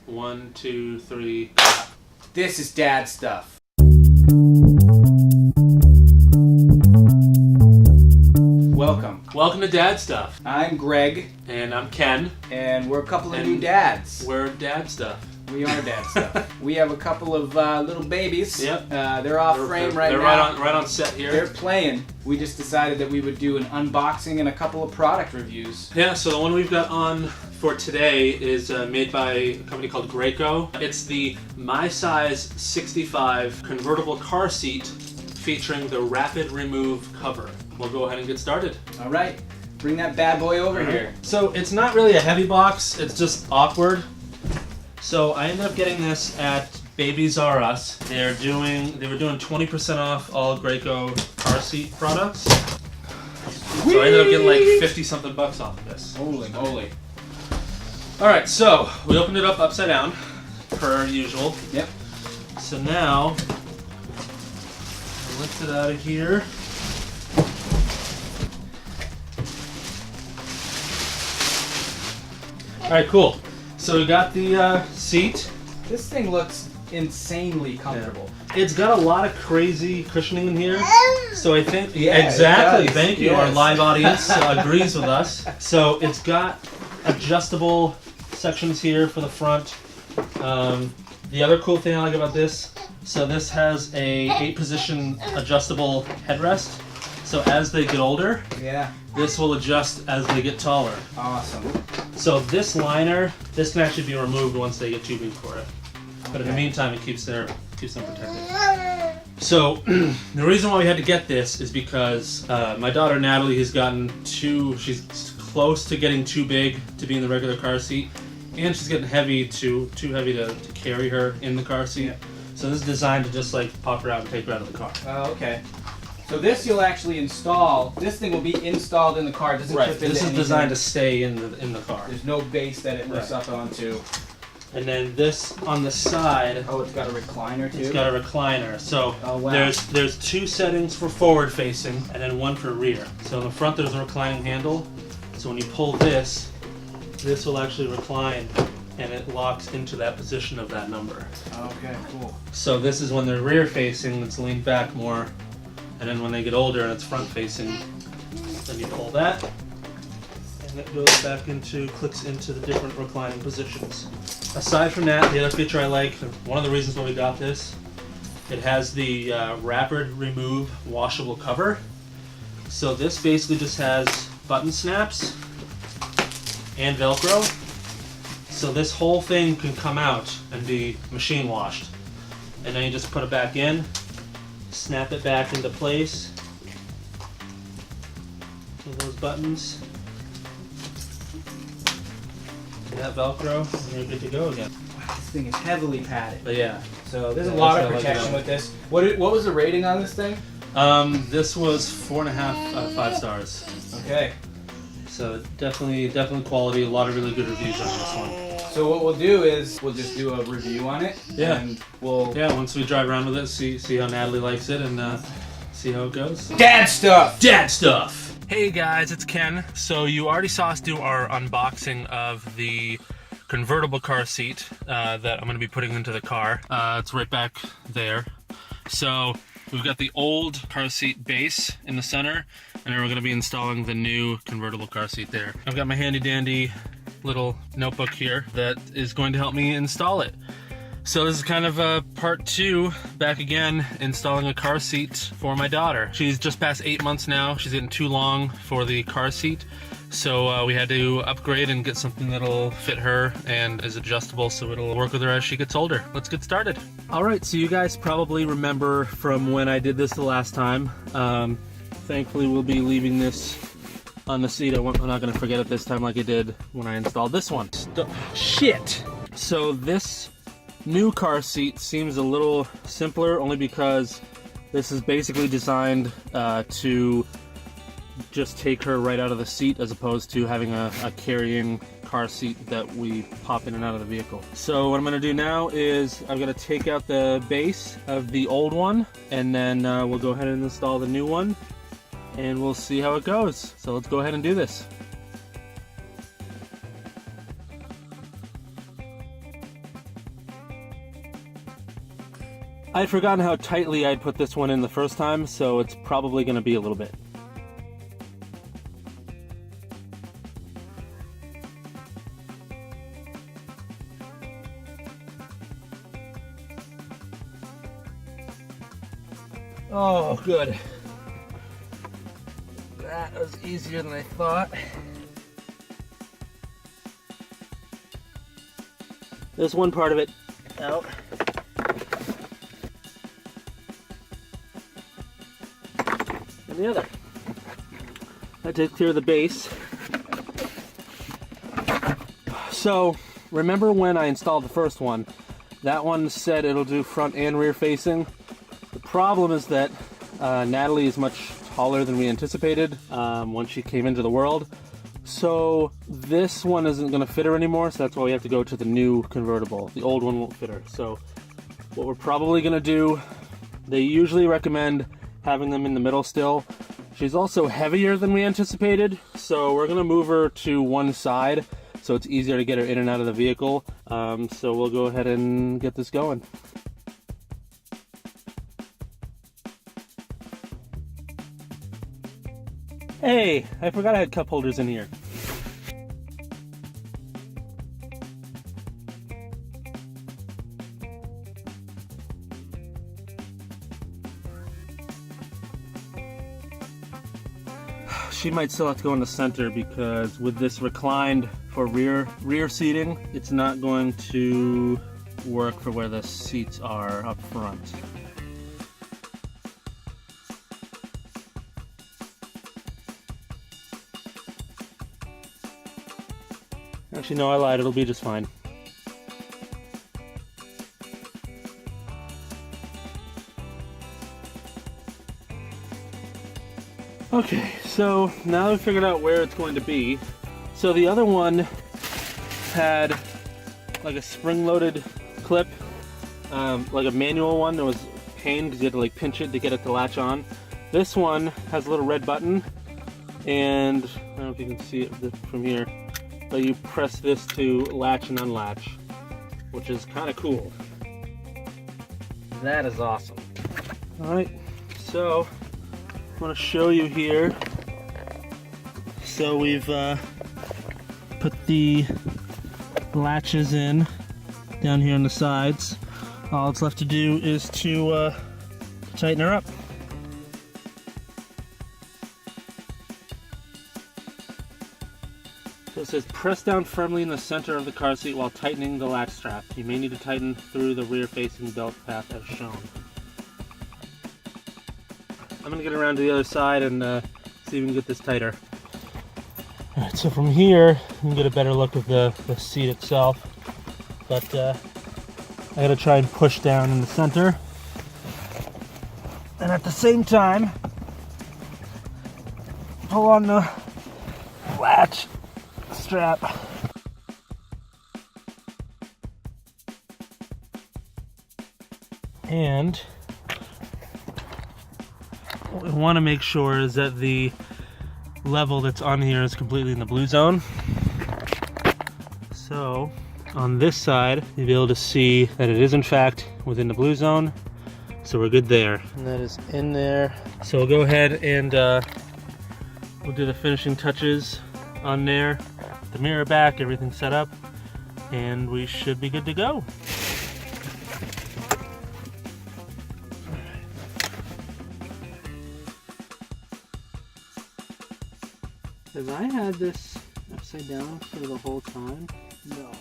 1, 2, 3. This is dad stuff. Welcome to Dad Stuff. I'm Greg. And I'm Ken. And we're a couple of new dads. We're Dad Stuff. We are dad stuff. We have a couple of little babies. Yep. They're off frame right now. They're right on set here. They're playing. We just decided that we would do an unboxing and a couple of product reviews. Yeah, so the one we've got on for today is made by a company called Graco. It's the MySize 65 convertible car seat featuring the rapid remove cover. We'll go ahead and get started. All right. Bring that bad boy over here. So it's not really a heavy box. It's just awkward. So I ended up getting this at Babies R Us. They were doing 20% off all Graco car seat products. So I ended up getting like 50 something bucks off of this. Holy moly. All right, so we opened it up upside down, per usual. Yep. So now, lift it out of here. All right, cool. So we got the seat. This thing looks insanely comfortable. Yeah. It's got a lot of crazy cushioning in here. So I think, yeah, exactly, thank you. Yes. Our live audience agrees with us. So it's got adjustable sections here for the front. The other cool thing I like about this, so this has a 8-position adjustable headrest. So as they get older, yeah, this will adjust as they get taller. Awesome. So this liner, this can actually be removed once they get too big for it. But in the meantime, it keeps them protected. So the reason why we had to get this is because my daughter Natalie has gotten she's close to getting too big to be in the regular car seat, and she's getting too heavy to carry her in the car seat. Yeah. So this is designed to just like pop her out and take her out of the car. Oh, okay. So this you'll actually install. This thing will be installed in the car. It doesn't right. clip into This is anything. designed to stay in the car. There's no base that it lifts up onto. And then this on the side. Oh, it's got a recliner too. It's got a recliner. So wow. there's 2 settings for forward facing and then 1 for rear. So in the front there's a reclining handle. So when you pull this will actually recline and it locks into that position of that number. Okay, cool. So this is when they're rear facing, it's leaned back more. And then when they get older and it's front facing, then you pull that, and it goes back clicks into the different reclining positions. Aside from that, the other feature I like, one of the reasons why we got this, it has the rapid remove washable cover. So this basically just has button snaps and Velcro. So this whole thing can come out and be machine washed. And then you just put it back in, snap it back into place with those buttons and that Velcro, and you're good to go again. Wow, this thing is heavily padded. But yeah, so there's a lot of protection with this. What was the rating on this thing? This was 4.5 out of 5 stars. Okay. So definitely quality. A lot of really good reviews on this one. So what we'll do is we'll just do a review on it. Yeah. And we'll. Yeah. Once we drive around with it, see how Natalie likes it, and see how it goes. Dad stuff. Dad stuff. Hey guys, it's Ken. So you already saw us do our unboxing of the convertible car seat that I'm going to be putting into the car. It's right back there. So we've got the old car seat base in the center, and then we're going to be installing the new convertible car seat there. I've got my handy dandy little notebook here that is going to help me install it. So this is kind of part 2, back again, installing a car seat for my daughter. She's just past 8 months now. She's getting too long for the car seat. So we had to upgrade and get something that'll fit her and is adjustable so it'll work with her as she gets older. Let's get started. All right, so you guys probably remember from when I did this the last time. Thankfully we'll be leaving this on the seat. I'm not gonna forget it this time like I did when I installed this one. Shit! So this new car seat seems a little simpler only because this is basically designed to just take her right out of the seat as opposed to having a carrying car seat that we pop in and out of the vehicle. So what I'm going to do now is I'm going to take out the base of the old one, and then we'll go ahead and install the new one, and we'll see how it goes. So let's go ahead and do this. I'd forgotten how tightly I'd put this one in the first time, so it's probably going to be a little bit. Oh, good. That was easier than I thought. There's one part of it out. And the other. That did clear the base. So, remember when I installed the first one? That one said it'll do front and rear facing. The problem is that Natalie is much taller than we anticipated when she came into the world. So this one isn't going to fit her anymore, so that's why we have to go to the new convertible. The old one won't fit her. So what we're probably going to do, they usually recommend having them in the middle still. She's also heavier than we anticipated, so we're going to move her to one side so it's easier to get her in and out of the vehicle. So we'll go ahead and get this going. Hey, I forgot I had cup holders in here. She might still have to go in the center because with this reclined for rear seating, it's not going to work for where the seats are up front. Actually, no, I lied. It'll be just fine. Okay, so now we've figured out where it's going to be. So the other one had like a spring-loaded clip, like a manual one that was a pain because you had to like pinch it to get it to latch on. This one has a little red button, and I don't know if you can see it from here, but you press this to latch and unlatch, which is kind of cool. That is awesome. All right, so I want to show you here. So we've put the latches in down here on the sides. All it's left to do is to tighten her up. So it says press down firmly in the center of the car seat while tightening the latch strap. You may need to tighten through the rear facing belt path as shown. I'm gonna get around to the other side and see if we can get this tighter. Alright, so from here you can get a better look at the seat itself, but I gotta try and push down in the center, and at the same time pull on the latch strap. And what we want to make sure is that the level that's on here is completely in the blue zone. So on this side you'll be able to see that it is in fact within the blue zone, so we're good there. And that is in there. So we'll go ahead and we'll do the finishing touches on there. The mirror back, everything set up, and we should be good to go. Have I had this upside down for the whole time? No.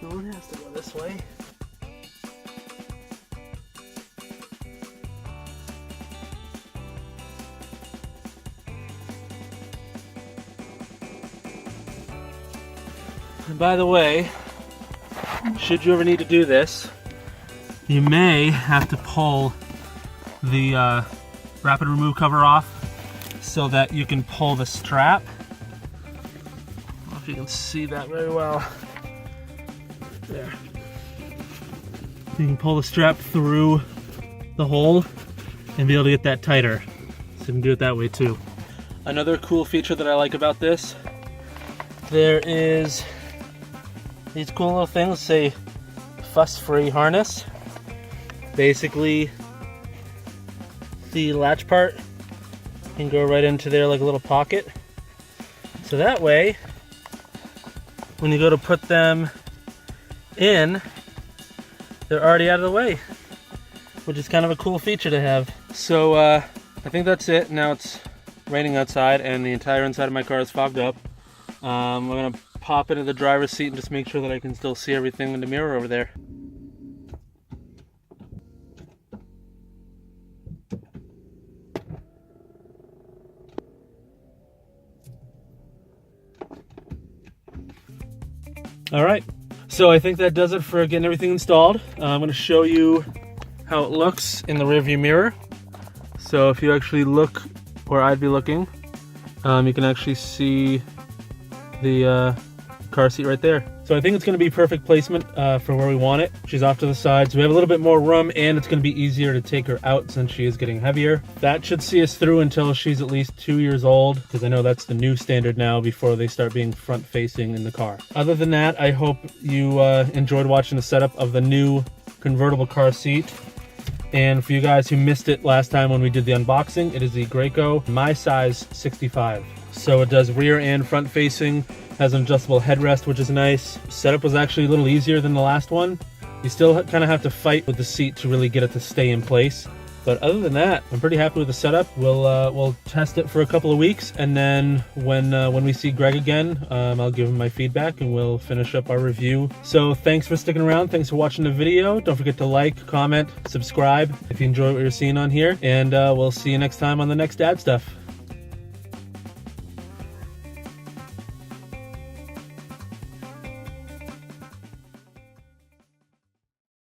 No, it has to go this way. And by the way, should you ever need to do this, you may have to pull the rapid remove cover off so that you can pull the strap. I don't know if you can see that very well. There. You can pull the strap through the hole and be able to get that tighter. So you can do it that way too. Another cool feature that I like about this, there is these cool little things say fuss-free harness. basically the latch part can go right into there like a little pocket. So that way, when you go to put them in, they're already out of the way, which is kind of a cool feature to have. So I think that's it. Now it's raining outside and the entire inside of my car is fogged up. We're gonna pop into the driver's seat and just make sure that I can still see everything in the mirror over there. All right, so I think that does it for getting everything installed. I'm gonna show you how it looks in the rearview mirror. So if you actually look where I'd be looking, you can actually see the car seat right there. So I think it's gonna be perfect placement for where we want it. She's off to the side, so we have a little bit more room, and it's gonna be easier to take her out since she is getting heavier. That should see us through until she's at least 2 years old, because I know that's the new standard now before they start being front facing in the car. Other than that, I hope you enjoyed watching the setup of the new convertible car seat. And for you guys who missed it last time when we did the unboxing, it is the Graco MySize 65. So it does rear and front facing, has an adjustable headrest, which is nice. Setup was actually a little easier than the last one. You still kind of have to fight with the seat to really get it to stay in place. But other than that, I'm pretty happy with the setup. We'll test it for a couple of weeks, and then when we see Greg again, I'll give him my feedback and we'll finish up our review. So thanks for sticking around. Thanks for watching the video. Don't forget to like, comment, subscribe if you enjoy what you're seeing on here, and we'll see you next time on the next dad stuff.